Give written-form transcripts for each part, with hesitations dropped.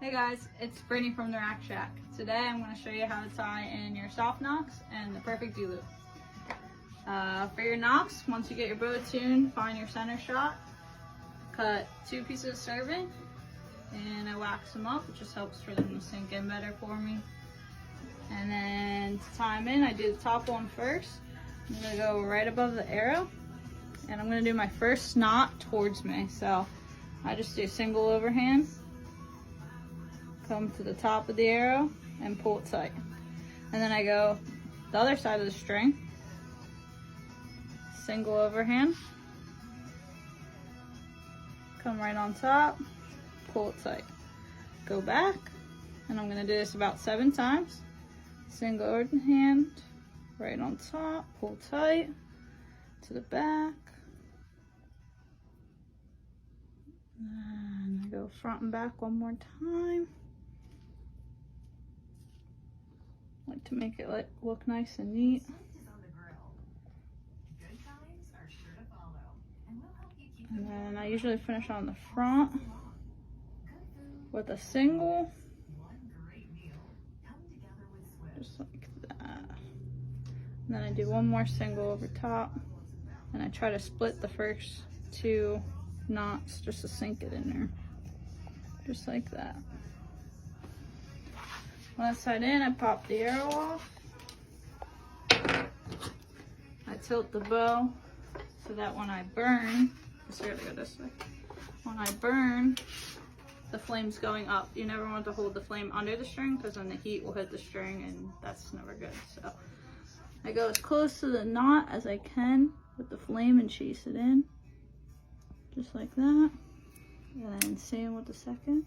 Hey guys, it's Brittany from the Rack Shack. Today I'm going to show you how to tie in your soft knocks and the perfect D-loop. For your knocks, once you get your bow tuned, find your center shot, cut 2 pieces of serving, and I wax them up. It just helps for them to sink in better for me. And then to tie them in, I do the top one first. I'm going to go right above the arrow, and I'm going to do my first knot towards me. So I just do a single overhand, come to the top of the arrow and pull it tight. And then I go the other side of the string, single overhand, come right on top, pull it tight. Go back, and I'm gonna do this about 7 times. Single overhand, right on top, pull tight, to the back. And I go front and back one more time. Like to make it look nice and neat. And then I usually finish on the front with a single, just like that. And then I do one more single over top, and I try to split the first 2 knots just to sink it in there, just like that. When I tied in, I pop the arrow off. I tilt the bow so that when I burn, let's go this way. When I burn, the flame's going up. You never want to hold the flame under the string because then the heat will hit the string and that's never good. So I go as close to the knot as I can with the flame and chase it in. Just like that. And then same with the second.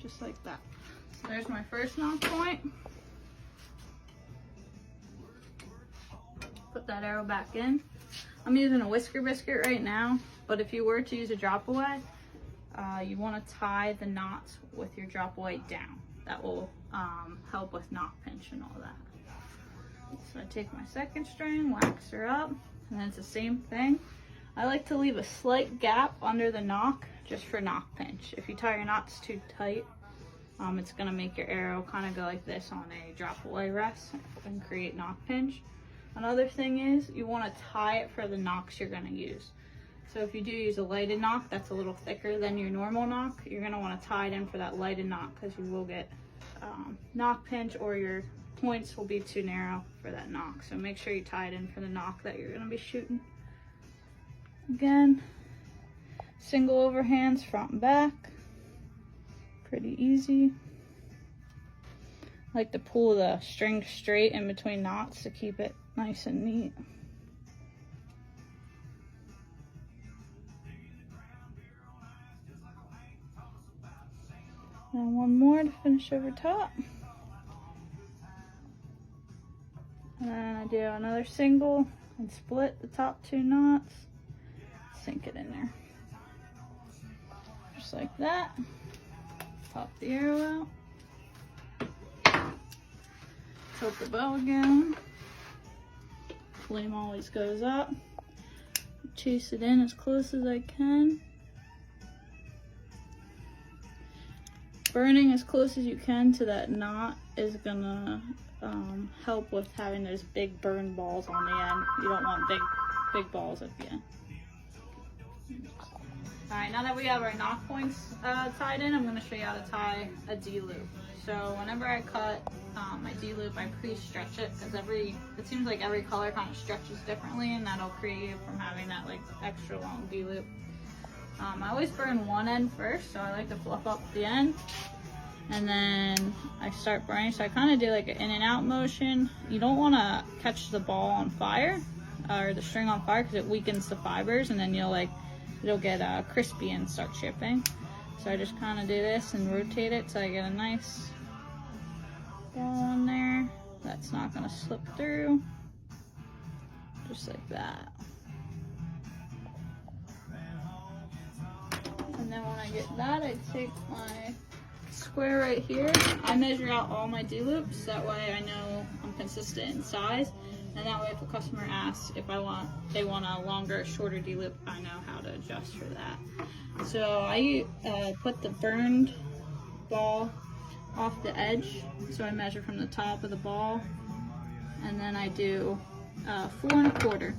Just like that. So there's my first knot point. Put that arrow back in. I'm using a whisker biscuit right now, but if you were to use a drop away, you want to tie the knots with your drop away down. That will help with knot pinch and all that. So I take my second string, wax her up, and then it's the same thing. I like to leave a slight gap under the knock just for knock pinch. If you tie your knots too tight, it's gonna make your arrow kind of go like this on a drop away rest and create knock pinch. Another thing is you want to tie it for the knocks you're gonna use. So if you do use a lighted knock that's a little thicker than your normal knock, you're gonna want to tie it in for that lighted knock because you will get knock pinch or your points will be too narrow for that knock. So make sure you tie it in for the knock that you're gonna be shooting. Again, single overhands front and back, pretty easy. I like to pull the string straight in between knots to keep it nice and neat. And one more to finish over top. And then I do another single and split the top 2 knots. Sink it in there. Just like that. Pop the arrow out. Tilt the bow again. Flame always goes up. Chase it in as close as I can. Burning as close as you can to that knot is gonna help with having those big burn balls on the end. You don't want big balls at the end. Alright, now that we have our knock points tied in, I'm going to show you how to tie a D-loop. So whenever I cut my D-loop, I pre-stretch it because it seems like every color kind of stretches differently, and that'll create you from having that like extra long D-loop. I always burn one end first, so I like to fluff up the end, and then I start burning. So I kind of do like an in and out motion. You don't want to catch the ball on fire or the string on fire because it weakens the fibers, and then it'll get crispy and start chipping. So I just kind of do this and rotate it so I get a nice ball in there that's not going to slip through, just like that. And then when I get that, I take my square right here. I measure out all my D-loops, that way I know I'm consistent in size. And that way if a customer asks if they want a longer or shorter D-loop, I know how to adjust for that. So I put the burned ball off the edge. So I measure from the top of the ball, and then I do 4 1/4.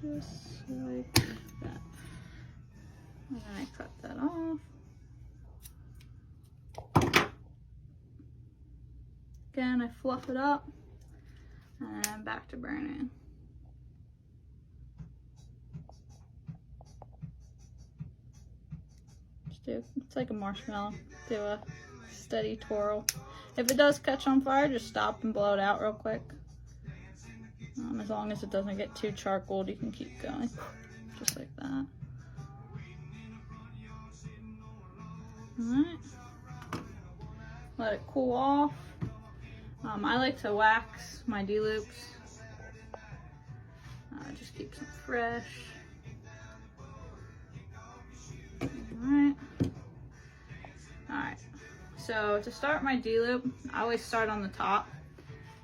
Just like that. And then I cut that off. Again, I fluff it up, and then back to burning. It's like a marshmallow. Do a steady twirl. If it does catch on fire, just stop and blow it out real quick. As long as it doesn't get too charcoaled, you can keep going, just like that. Alright. Let it cool off. I like to wax my D-loops. Just keeps them fresh. Alright. So to start my D-loop, I always start on the top.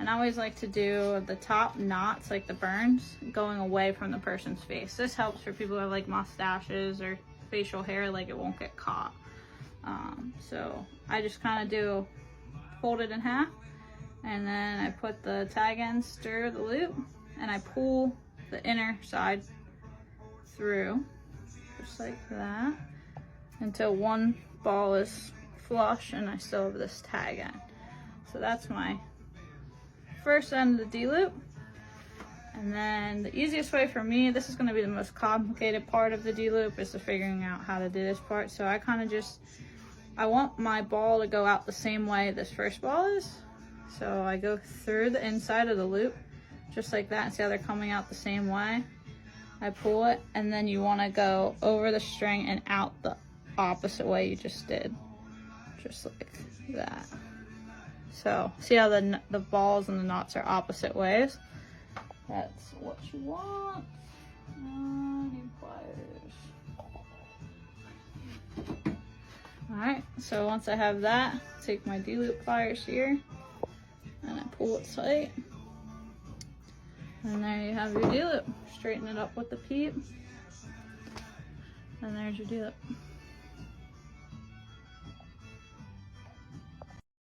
And I always like to do the top knots, like the burns, going away from the person's face. This helps for people who have like mustaches or facial hair, like it won't get caught. So I just kind of fold it in half, and then I put the tag ends through the loop, and I pull the inner side through, just like that, until one ball is flush and I still have this tag end. So that's my first end of the D-loop. And then the easiest way for me, this is going to be the most complicated part of the D-loop, is to figuring out how to do this part. So I kind of I want my ball to go out the same way this first ball is. So I go through the inside of the loop, just like that. See how they're coming out the same way? I pull it, and then you want to go over the string and out the opposite way you just did. Just like that. So see how the balls and the knots are opposite ways? That's what you want. Need pliers. Alright, so once I have that, take my D-loop pliers here, and I pull it tight. And there you have your D-loop. Straighten it up with the peep. And there's your D-loop.